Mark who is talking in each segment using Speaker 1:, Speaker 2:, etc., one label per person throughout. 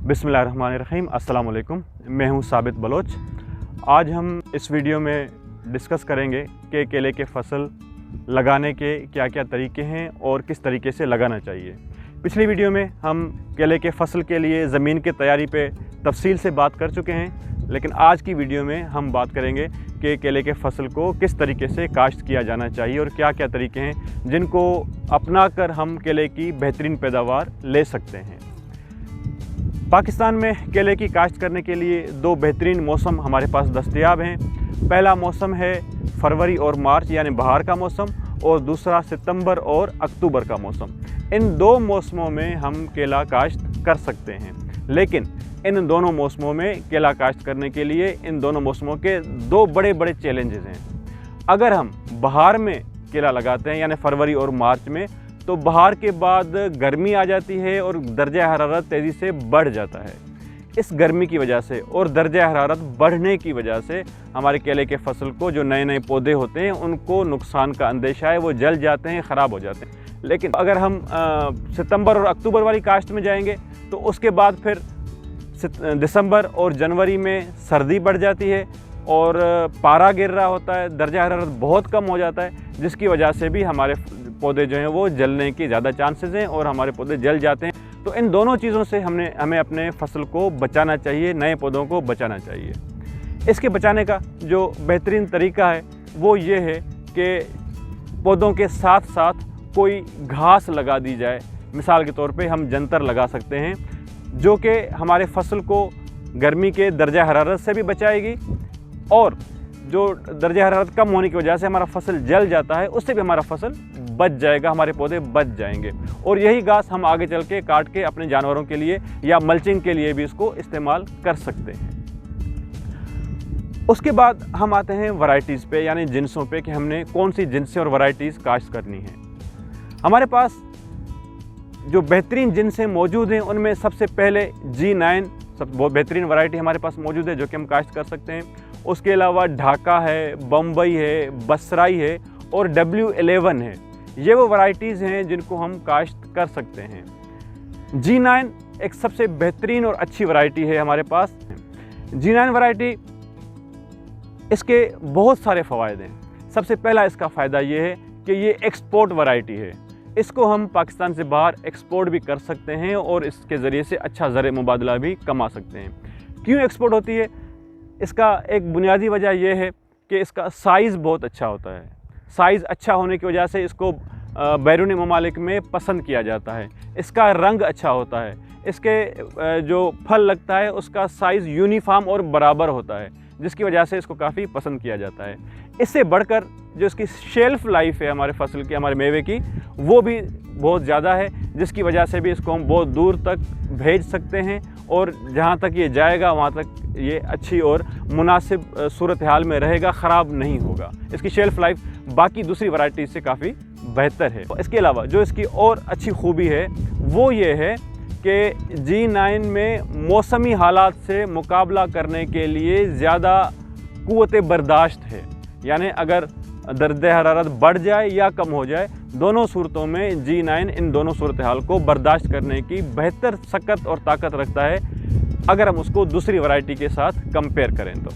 Speaker 1: बिस्मिल्लाहिर्रहमानिर्रहीम, अस्सलाम वालेकुम। मैं हूं साबित बलोच। आज हम इस वीडियो में डिस्कस करेंगे कि केले के फसल लगाने के क्या क्या तरीके हैं और किस तरीके से लगाना चाहिए। पिछली वीडियो में हम केले के फसल के लिए ज़मीन की तैयारी पे तफसील से बात कर चुके हैं, लेकिन आज की वीडियो में हम बात करेंगे कि केले के फसल को किस तरीके से काश्त किया जाना चाहिए और क्या क्या तरीके हैं जिनको अपना कर हम केले की बेहतरीन पैदावार ले सकते हैं। पाकिस्तान में केले की काश्त करने के लिए दो बेहतरीन मौसम हमारे पास दस्तयाब हैं। पहला मौसम है फरवरी और मार्च यानी बहार का मौसम, और दूसरा सितंबर और अक्टूबर का मौसम। इन दो मौसमों में हम केला काश्त कर सकते हैं, लेकिन इन दोनों मौसमों में केला काश्त करने के लिए इन दोनों मौसमों के दो बड़े बड़े चैलेंजेस हैं। अगर हम बहार में केला लगाते हैं यानी फरवरी और मार्च में, तो बहार के बाद गर्मी आ जाती है और दर्जा हरारत तेज़ी से बढ़ जाता है। इस गर्मी की वजह से और दर्जा हरारत बढ़ने की वजह से हमारे केले के फसल को जो नए नए पौधे होते हैं उनको नुकसान का अंदेशा है, वो जल जाते हैं, ख़राब हो जाते हैं। लेकिन अगर हम सितंबर और अक्टूबर वाली काश्त में जाएंगे तो उसके बाद फिर दिसंबर और जनवरी में सर्दी बढ़ जाती है और पारा गिर रहा होता है, दर्जा हरारत बहुत कम हो जाता है, जिसकी वजह से भी हमारे पौधे जो हैं वो जलने के ज़्यादा चांसेस हैं और हमारे पौधे जल जाते हैं। तो इन दोनों चीज़ों से हमें अपने फसल को बचाना चाहिए, नए पौधों को बचाना चाहिए। इसके बचाने का जो बेहतरीन तरीका है वो ये है कि पौधों के साथ साथ कोई घास लगा दी जाए। मिसाल के तौर पे हम जंतर लगा सकते हैं, जो कि हमारे फसल को गर्मी के दर्जा हरारत से भी बचाएगी और जो दर्जा हरारत कम होने की वजह से हमारा फसल जल जाता है उससे भी हमारा फसल बच जाएगा, हमारे पौधे बच जाएंगे। और यही घास हम आगे चल के काट के अपने जानवरों के लिए या मल्चिंग के लिए भी इसको इस्तेमाल कर सकते हैं। उसके बाद हम आते हैं वैरायटीज़ पे यानी जिन्सों पे कि हमने कौन सी जिन्सें और वैरायटीज़ काश्त करनी है। हमारे पास जो बेहतरीन जिन्सें मौजूद हैं उनमें सबसे पहले G9 बहुत बेहतरीन वैरायटी हमारे पास मौजूद है जो कि हम काश्त कर सकते हैं। उसके अलावा ढाका है, बम्बई है, बसराई है और W11 है। ये वो वैरायटीज़ हैं जिनको हम काश्त कर सकते हैं। G9 एक सबसे बेहतरीन और अच्छी वैरायटी है हमारे पास। G9 वैरायटी, इसके बहुत सारे फ़वायद हैं। सबसे पहला इसका फ़ायदा ये है कि ये एक्सपोर्ट वैरायटी है। इसको हम पाकिस्तान से बाहर एक्सपोर्ट भी कर सकते हैं और इसके ज़रिए से अच्छा ज़र मुबादला भी कमा सकते हैं। क्यों एक्सपोर्ट होती है? इसका एक बुनियादी वजह यह है कि इसका साइज़ बहुत अच्छा होता है। साइज़ अच्छा होने की वजह से इसको बैरूनी ममालिक में पसंद किया जाता है। इसका रंग अच्छा होता है, इसके जो फल लगता है उसका साइज़ यूनिफॉर्म और बराबर होता है, जिसकी वजह से इसको काफ़ी पसंद किया जाता है। इससे बढ़कर जो इसकी शेल्फ़ लाइफ है हमारे फसल की, हमारे मेवे की, वो भी बहुत ज़्यादा है, जिसकी वजह से भी इसको हम बहुत दूर तक भेज सकते हैं और जहाँ तक ये जाएगा वहाँ तक ये अच्छी और मुनासिब सूरत हाल में रहेगा, ख़राब नहीं होगा। इसकी शेल्फ़ लाइफ बाकी दूसरी वैरायटी से काफ़ी बेहतर है। इसके अलावा जो इसकी और अच्छी खूबी है वो ये है कि G9 में मौसमी हालात से मुकाबला करने के लिए ज़्यादा क़ुव्वत बर्दाश्त है। यानी अगर दर्जा हरारत बढ़ जाए या कम हो जाए, दोनों सूरतों में G9 इन दोनों सूरत हाल को बर्दाश्त करने की बेहतर सकत और ताकत रखता है अगर हम उसको दूसरी वैरायटी के साथ कंपेयर करें तो।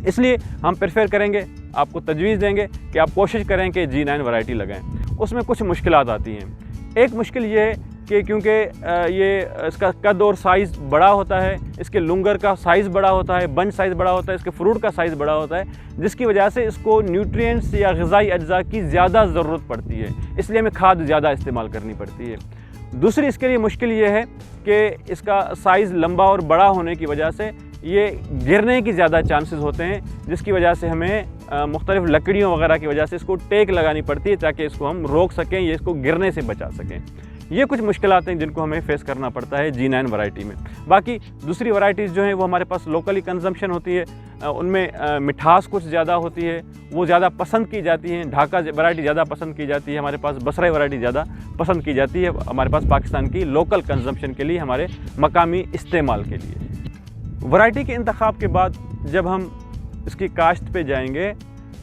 Speaker 1: इसलिए हम प्रेफर करेंगे, आपको तजवीज़ देंगे कि आप कोशिश करें कि G9 वैरायटी लगाएं। उसमें कुछ मुश्किलात आती हैं। एक मुश्किल ये है कि क्योंकि ये इसका कद और साइज़ बड़ा होता है, इसके लुंगर का साइज़ बड़ा होता है, बंच साइज़ बड़ा होता है, इसके फ्रूट का साइज़ बड़ा होता है, जिसकी वजह से इसको न्यूट्रिएंट्स या ग़िज़ाई अज्जा की ज़्यादा ज़रूरत पड़ती है। इसलिए हमें खाद ज़्यादा इस्तेमाल करनी पड़ती है। दूसरी इसके लिए मुश्किल ये है कि इसका साइज़ लंबा और बड़ा होने की वजह से ये गिरने की ज़्यादा चांसेस होते हैं, जिसकी वजह से हमें मुख्तलिफ़ लकड़ियों वगैरह की वजह से इसको टेक लगानी पड़ती है ताकि इसको हम रोक सकें, ये इसको गिरने से बचा सकें। ये कुछ मुश्किलात हैं जिनको हमें फेस करना पड़ता है G9 वैरायटी में। बाकी दूसरी वैरायटीज़ जो हैं वो हमारे पास लोकली कंजम्पशन होती है, उनमें मिठास कुछ ज़्यादा होती है, वो ज़्यादा पसंद की जाती हैं। ढाका वैरायटी ज़्यादा पसंद की जाती है हमारे पास, बसराई वैरायटी ज़्यादा पसंद की जाती है हमारे पास पाकिस्तान की लोकल कंजम्पशन के लिए, हमारे मकामी इस्तेमाल के लिए। वैरायटी के इंतखाब के बाद जब हम इसकी काश्त पे जाएंगे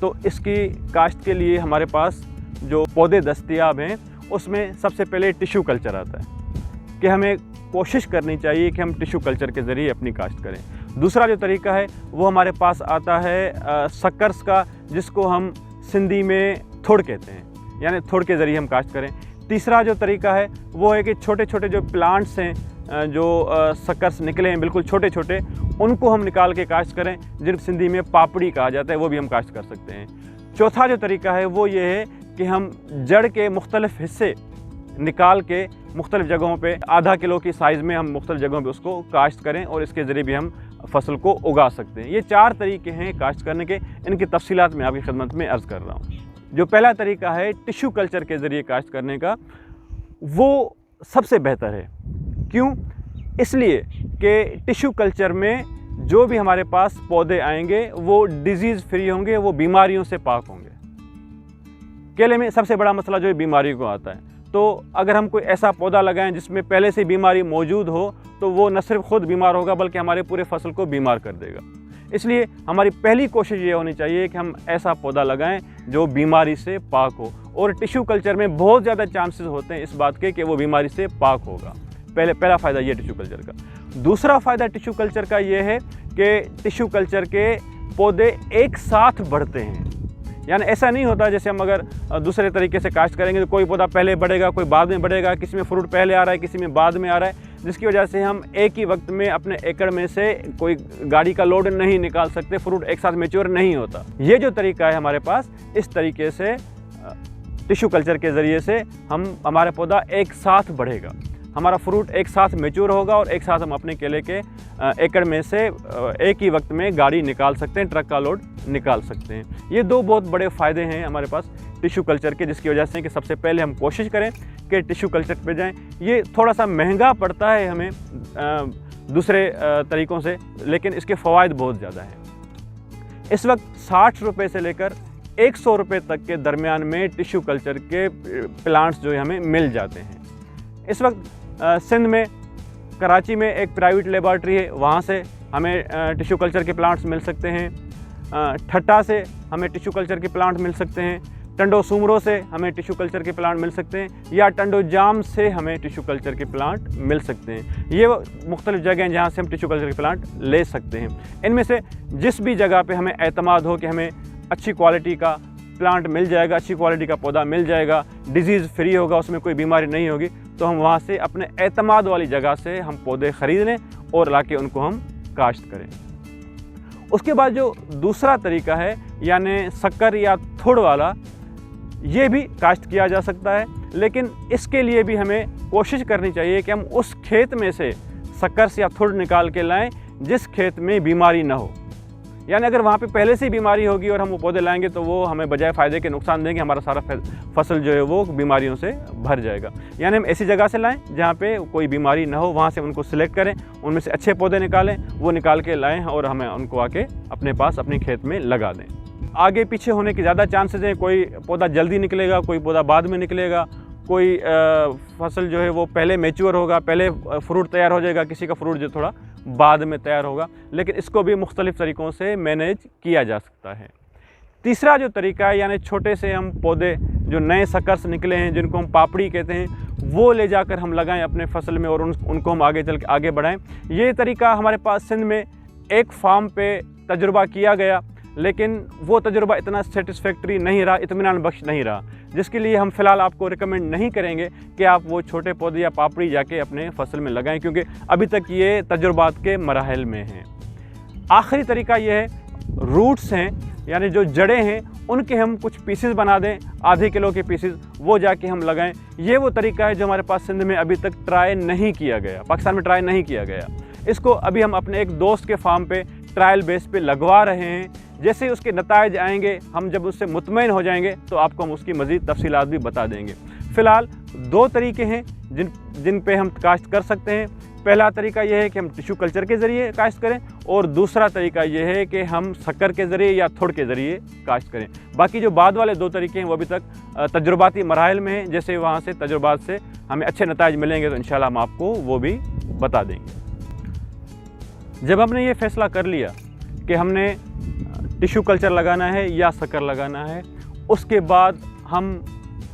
Speaker 1: तो इसकी काश्त के लिए हमारे पास जो पौधे दस्तयाब हैं उसमें सबसे पहले टिश्यू कल्चर आता है कि हमें कोशिश करनी चाहिए कि हम टिश्यू कल्चर के ज़रिए अपनी काश्त करें। दूसरा जो तरीका है वो हमारे पास आता है सक्कर्स का, जिसको हम सिंधी में थुड़ कहते हैं, यानी थुड़ के ज़रिए हम काश्त करें। तीसरा जो तरीका है वो है कि छोटे छोटे जो प्लांट्स हैं, जो सक्कर्स निकले हैं बिल्कुल छोटे छोटे, उनको हम निकाल के काश्त करें, जिनको सिंधी में पापड़ी कहा जाता है, वो भी हम काश्त कर सकते हैं। चौथा जो तरीका है वो ये है कि हम जड़ के मुख्तलिफ़ हिस्से निकाल के मुख्तलिफ़ जगहों पे आधा किलो की साइज़ में हम मुख्तलिफ़ जगहों पे उसको काश्त करें और इसके ज़रिए भी हम फसल को उगा सकते हैं। ये 4 तरीके हैं काश्त करने के, इनकी तफसीलात मैं आपकी खिदमत में अर्ज़ कर रहा हूँ। जो पहला तरीका है टिश्यू कल्चर के ज़रिए काश्त करने का, वो सबसे बेहतर है। क्यों? इसलिए कि टिश्यू कल्चर में जो भी हमारे पास पौधे आएंगे वो डिजीज़ फ्री होंगे, वो बीमारियों से पाक होंगे। केले में सबसे बड़ा मसला जो है बीमारी को आता है, तो अगर हम कोई ऐसा पौधा लगाएं जिसमें पहले से बीमारी मौजूद हो, तो वो न सिर्फ खुद बीमार होगा बल्कि हमारे पूरे फसल को बीमार कर देगा। इसलिए हमारी पहली कोशिश ये होनी चाहिए कि हम ऐसा पौधा लगाएं जो बीमारी से पाक हो, और टिश्यू कल्चर में बहुत ज़्यादा चांसेस होते हैं इस बात के कि वो बीमारी से पाक होगा। पहला फ़ायदा ये टिश्यू कल्चर का। दूसरा फ़ायदा टिश्यू कल्चर का ये है कि टिश्यू कल्चर के पौधे एक साथ बढ़ते हैं। यानी ऐसा नहीं होता जैसे हम अगर दूसरे तरीके से काश्त करेंगे तो कोई पौधा पहले बढ़ेगा, कोई बाद में बढ़ेगा, किसी में फ्रूट पहले आ रहा है, किसी में बाद में आ रहा है, जिसकी वजह से हम एक ही वक्त में अपने एकड़ में से कोई गाड़ी का लोड नहीं निकाल सकते, फ्रूट एक साथ मैच्योर नहीं होता। ये जो तरीका है हमारे पास, इस तरीके से टिश्यू कल्चर के ज़रिए से हमारा पौधा एक साथ बढ़ेगा, हमारा फ्रूट एक साथ मैच्योर होगा और एक साथ हम अपने केले के एकड़ में से एक ही वक्त में गाड़ी निकाल सकते हैं, ट्रक का लोड निकाल सकते हैं। ये 2 बहुत बड़े फ़ायदे हैं हमारे पास टिश्यू कल्चर के, जिसकी वजह से कि सबसे पहले हम कोशिश करें कि टिश्यू कल्चर पे जाएं। ये थोड़ा सा महंगा पड़ता है हमें दूसरे तरीक़ों से, लेकिन इसके फ़वाइद बहुत ज़्यादा हैं। इस वक्त 60 रुपये से लेकर 100 रुपये तक के दरमियान में टिश्यू कल्चर के प्लांट्स जो है हमें मिल जाते हैं। इस वक्त सिंध में कराची में एक प्राइवेट लेबॉर्ट्री है, वहाँ से हमें टिश्यू कल्चर के प्लांट्स मिल सकते हैं। ठट्टा से हमें टिश्यू कल्चर के प्लांट मिल सकते हैं। टंडो सुमरो से हमें टिश्यू कल्चर के प्लांट मिल सकते हैं, या टंडो जाम से हमें टिश्यू कल्चर के प्लांट मिल सकते हैं। ये मुख्तलिफ़ जगह हैं जहाँ से हम टिश्यू कल्चर के प्लांट ले सकते हैं। इनमें से जिस भी जगह पे हमें एतमाद हो कि हमें अच्छी क्वालिटी का प्लांट मिल जाएगा, अच्छी क्वालिटी का पौधा मिल जाएगा, डिजीज़ फ्री होगा, उसमें कोई बीमारी नहीं होगी, तो हम वहाँ से अपने एतमाद वाली जगह से हम पौधे ख़रीद लें और लाके उनको हम काश्त करें। उसके बाद जो दूसरा तरीका है यानी शक्कर या थुड़ वाला, ये भी काश्त किया जा सकता है, लेकिन इसके लिए भी हमें कोशिश करनी चाहिए कि हम उस खेत में से शक्कर या थुड़ निकाल के लाएं जिस खेत में बीमारी ना हो। यानी अगर वहाँ पे पहले से ही बीमारी होगी और हम वो पौधे लाएंगे तो वो हमें बजाय फ़ायदे के नुकसान देंगे, हमारा सारा फसल जो है वो बीमारियों से भर जाएगा। यानी हम ऐसी जगह से लाएं जहाँ पे कोई बीमारी ना हो, वहाँ से उनको सिलेक्ट करें, उनमें से अच्छे पौधे निकालें, वो निकाल के लाएं और हमें उनको आके अपने पास अपने खेत में लगा दें। आगे पीछे होने के ज़्यादा चांसेस हैं, कोई पौधा जल्दी निकलेगा, कोई पौधा बाद में निकलेगा, कोई फसल जो है वो पहले मैच्योर होगा, पहले फ्रूट तैयार हो जाएगा, किसी का फ्रूट जो थोड़ा बाद में तैयार होगा, लेकिन इसको भी मुख्तलिफ़ तरीक़ों से मैनेज किया जा सकता है। तीसरा जो तरीका है यानी छोटे से हम पौधे जो नए शकर्स निकले हैं जिनको हम पापड़ी कहते हैं, वो ले जाकर हम लगाएं अपने फसल में और उनको हम आगे बढ़ाएं। ये तरीका हमारे पास सिंध में एक फार्म पे तजुर्बा किया गया, लेकिन वो तजुर्बा इतना सेटिस्फैक्ट्री नहीं रहा, इत्मीनान बख्श नहीं रहा, जिसके लिए हम फ़िलहाल आपको रिकमेंड नहीं करेंगे कि आप वो छोटे पौधे या पापड़ी जाके अपने फसल में लगाएं, क्योंकि अभी तक ये तजुर्बात के मराहल में हैं। आखिरी तरीका ये है, रूट्स हैं यानी जो जड़ें हैं उनके हम कुछ पीसेस बना दें, आधे किलो के पीसेस, वो जाके हम लगाएं। ये वो तरीका है जो हमारे पास सिंध में अभी तक ट्राई नहीं किया गया, पाकिस्तान में ट्राई नहीं किया गया। इसको अभी हम अपने एक दोस्त के फार्म पे ट्रायल बेस पे लगवा रहे हैं। जैसे ही उसके नताइज आएंगे, हम जब उससे मुतमईन हो जाएंगे तो आपको हम उसकी मज़ीद तफसीलात भी बता देंगे। फ़िलहाल 2 तरीके हैं जिन पे हम काश्त कर सकते हैं। पहला तरीका यह है कि हम टिश्यू कल्चर के ज़रिए काश्त करें, और दूसरा तरीका यह है कि हम शक्कर के ज़रिए या थुड़ के ज़रिए काश्त करें। बाकी जो बाद वाले 2 तरीके हैं वो अभी तक तजुर्बाती मराहल में हैं। जैसे वहाँ से तजुर्बात से हमें अच्छे नताइज मिलेंगे तो इंशाल्लाह हम आपको वो भी बता देंगे। जब हमने ये फ़ैसला कर लिया कि हमने टिश्यू कल्चर लगाना है या शक्कर लगाना है, उसके बाद हम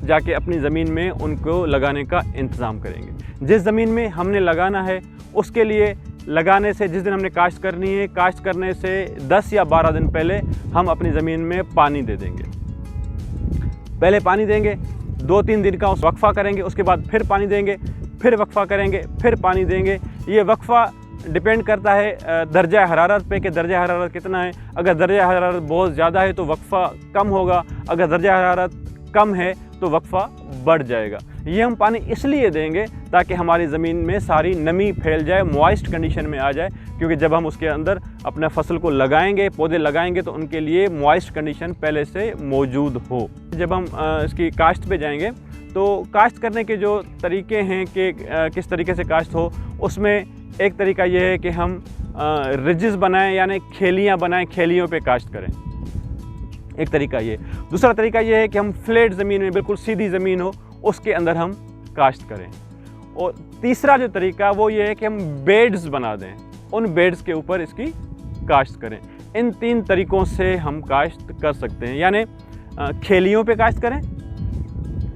Speaker 1: जाके अपनी ज़मीन में उनको लगाने का इंतज़ाम करेंगे। जिस ज़मीन में हमने लगाना है उसके लिए लगाने से जिस दिन हमने काश्त करनी है, काश्त करने से 10 या 12 दिन पहले हम अपनी ज़मीन में पानी दे देंगे। पहले पानी देंगे, 2-3 दिन का उस वक्फ़ा करेंगे, उसके बाद फिर पानी देंगे, फिर वक्फ़ा करेंगे, फिर पानी देंगे। ये वक्फ़ा डिपेंड करता है दर्जा हरारत पे कि दर्जा हरारत कितना है। अगर दर्जा हरारत बहुत ज़्यादा है तो वक्फ़ा कम होगा, अगर दर्जा हरारत कम है तो वक्फ़ा बढ़ जाएगा। ये हम पानी इसलिए देंगे ताकि हमारी ज़मीन में सारी नमी फैल जाए, मॉइस्ट कंडीशन में आ जाए, क्योंकि जब हम उसके अंदर अपने फसल को लगाएंगे, पौधे लगाएंगे तो उनके लिए मॉइस्ट कंडीशन पहले से मौजूद हो। जब हम इसकी काश्त पे जाएंगे तो काश्त करने के जो तरीके हैं कि किस तरीके से काश्त हो, उसमें एक तरीका ये है कि हम रिजेस बनाएं, यानी खेलियाँ बनाएं, खेलियों पे काश्त करें, एक तरीका ये। दूसरा तरीका ये है कि हम फ्लैट ज़मीन में, बिल्कुल सीधी ज़मीन हो, उसके अंदर हम काश्त करें। और तीसरा जो तरीका वो ये है कि हम बेड्स बना दें, उन बेड्स के ऊपर इसकी काश्त करें। इन 3 तरीक़ों से हम काश्त कर सकते हैं, यानी खेलियों पे काश्त करें,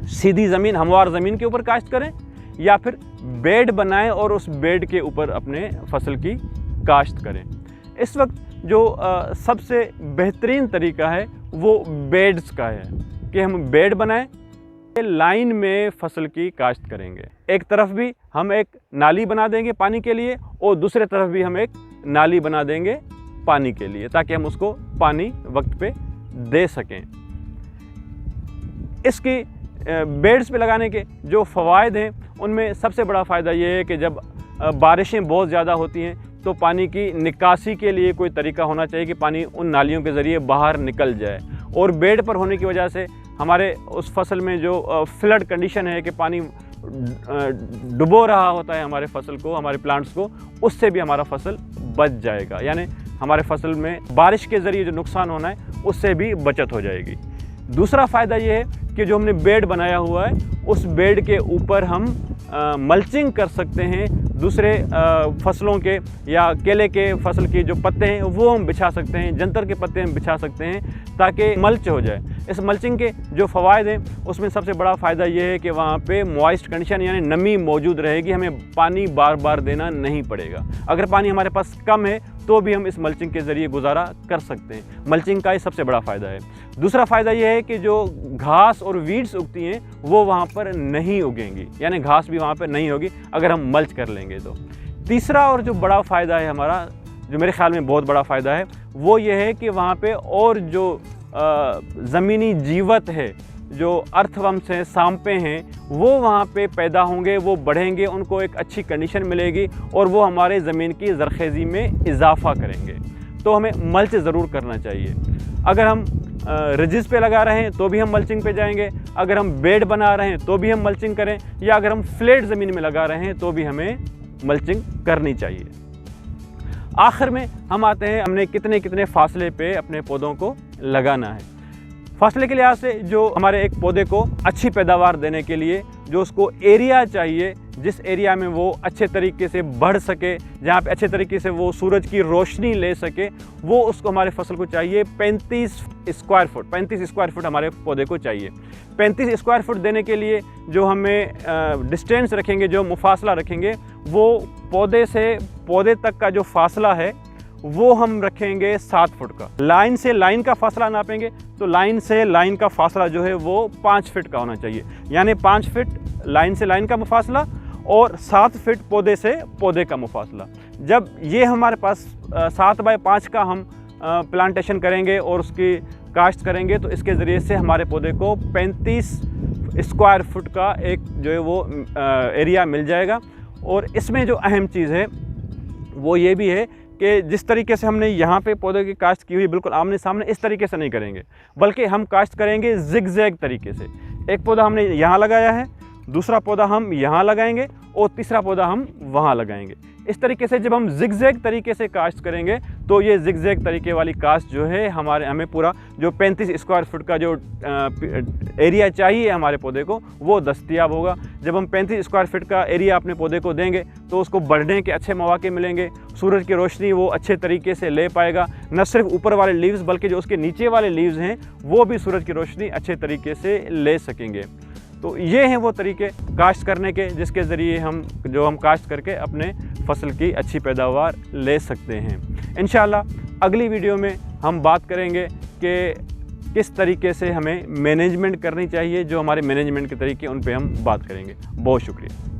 Speaker 1: सीधी ज़मीन हमवार ज़मीन के ऊपर काश्त करें, या फिर बेड बनाएं और उस बेड के ऊपर अपने फसल की काश्त करें। इस वक्त जो सबसे बेहतरीन तरीका है वो बेड्स का है कि हम बेड बनाएं, लाइन में फसल की काश्त करेंगे। एक तरफ भी हम एक नाली बना देंगे पानी के लिए और दूसरे तरफ भी हम एक नाली बना देंगे पानी के लिए, ताकि हम उसको पानी वक्त पे दे सकें। इसकी बेड्स पे लगाने के जो फ़वाइद हैं उनमें सबसे बड़ा फ़ायदा ये है कि जब बारिशें बहुत ज़्यादा होती हैं तो पानी की निकासी के लिए कोई तरीका होना चाहिए कि पानी उन नालियों के ज़रिए बाहर निकल जाए। और बेड पर होने की वजह से हमारे उस फसल में जो फ्लड कंडीशन है कि पानी डुबो रहा होता है हमारे फसल को, हमारे प्लांट्स को, उससे भी हमारा फसल बच जाएगा। यानी हमारे फसल में बारिश के ज़रिए जो नुकसान होना है उससे भी बचत हो जाएगी। दूसरा फ़ायदा ये है कि जो हमने बेड बनाया हुआ है उस बेड के ऊपर हम मल्चिंग कर सकते हैं, दूसरे फसलों के या केले के फसल के जो पत्ते हैं वो हम बिछा सकते हैं, जंतर के पत्ते हम बिछा सकते हैं ताकि मल्च हो जाए। इस मल्चिंग के जो फ़वाइद हैं उसमें सबसे बड़ा फ़ायदा ये है कि वहाँ पे मॉइस्ट कंडीशन यानी नमी मौजूद रहेगी, हमें पानी बार बार देना नहीं पड़ेगा। अगर पानी हमारे पास कम है तो भी हम इस मल्चिंग के ज़रिए गुजारा कर सकते हैं। मल्चिंग का ये सबसे बड़ा फ़ायदा है। दूसरा फ़ायदा ये है कि जो घास और वीड्स उगती हैं वो वहाँ पर नहीं उगेंगी, यानी घास भी वहाँ पर नहीं होगी अगर हम मल्च कर लेंगे तो। तीसरा और जो बड़ा फ़ायदा है हमारा, जो मेरे ख़्याल में बहुत बड़ा फ़ायदा है, वो ये है कि वहाँ पे और जो ज़मीनी जीवत है, जो अर्थवम्स हैं, सांपे हैं, वो वहाँ पे पैदा होंगे, वो बढ़ेंगे, उनको एक अच्छी कंडीशन मिलेगी और वो हमारे ज़मीन की ज़रख़ेज़ी में इजाफ़ा करेंगे। तो हमें मल्च ज़रूर करना चाहिए। अगर हम रिजिस पे लगा रहे हैं तो भी हम मल्चिंग पे जाएंगे, अगर हम बेड बना रहे हैं तो भी हम मल्चिंग करें, या अगर हम फ्लैट ज़मीन में लगा रहे हैं तो भी हमें मल्चिंग करनी चाहिए। आखिर में हम आते हैं हमने कितने कितने फासले पे अपने पौधों को लगाना है। फासले के लिहाज से जो हमारे एक पौधे को अच्छी पैदावार देने के लिए जो उसको एरिया चाहिए, जिस एरिया में वो अच्छे तरीके से बढ़ सके, जहाँ पे अच्छे तरीके से वो सूरज की रोशनी ले सके, वो उसको हमारे फसल को चाहिए 35 स्क्वायर फुट। 35 स्क्वायर फुट हमारे पौधे को चाहिए। 35 स्क्वायर फुट देने के लिए जो हमें डिस्टेंस रखेंगे, जो मुफासला रखेंगे, वो पौधे से पौधे तक का जो फासला है वो हम रखेंगे 7 फुट का। लाइन से लाइन का फासला नापेंगे तो लाइन से लाइन का फासला जो है वो 5 फीट का होना चाहिए, यानी 5 फीट लाइन से लाइन का मुफासला और 7 फीट पौधे से पौधे का मुफासला। जब ये हमारे पास 7 बाय 5 का हम प्लांटेशन करेंगे और उसकी काश्त करेंगे तो इसके ज़रिए से हमारे पौधे को 35 स्क्वायर फुट का एक जो है वो एरिया मिल जाएगा। और इसमें जो अहम चीज़ है वो ये भी है कि जिस तरीके से हमने यहाँ पे पौधे की काश्त की हुई बिल्कुल आमने सामने इस तरीके से नहीं करेंगे, बल्कि हम काश्त करेंगे जिग-जैग तरीके से। एक पौधा हमने यहाँ लगाया है, दूसरा पौधा हम यहाँ लगाएंगे और तीसरा पौधा हम वहाँ लगाएंगे। इस तरीके से जब हम जिग-जैग तरीके से काश्त करेंगे तो ये जिग-जैग तरीके वाली काश्त जो है हमें पूरा जो 35 स्क्वायर फुट का जो एरिया चाहिए हमारे पौधे को वो दस्तयाब होगा। जब हम 35 स्क्वायर फीट का एरिया अपने पौधे को देंगे तो उसको बढ़ने के अच्छे मौके मिलेंगे, सूरज की रोशनी वो अच्छे तरीके से ले पाएगा। न सिर्फ ऊपर वाले लीव्स बल्कि जो उसके नीचे वाले लीव्स हैं वो भी सूरज की रोशनी अच्छे तरीके से ले सकेंगे। तो ये हैं वो तरीके काश्त करने के जिसके ज़रिए हम काश्त करके अपने फसल की अच्छी पैदावार ले सकते हैं। इंशाल्लाह अगली वीडियो में हम बात करेंगे कि किस तरीके से हमें मैनेजमेंट करनी चाहिए, जो हमारे मैनेजमेंट के तरीके उन पे हम बात करेंगे। बहुत शुक्रिया।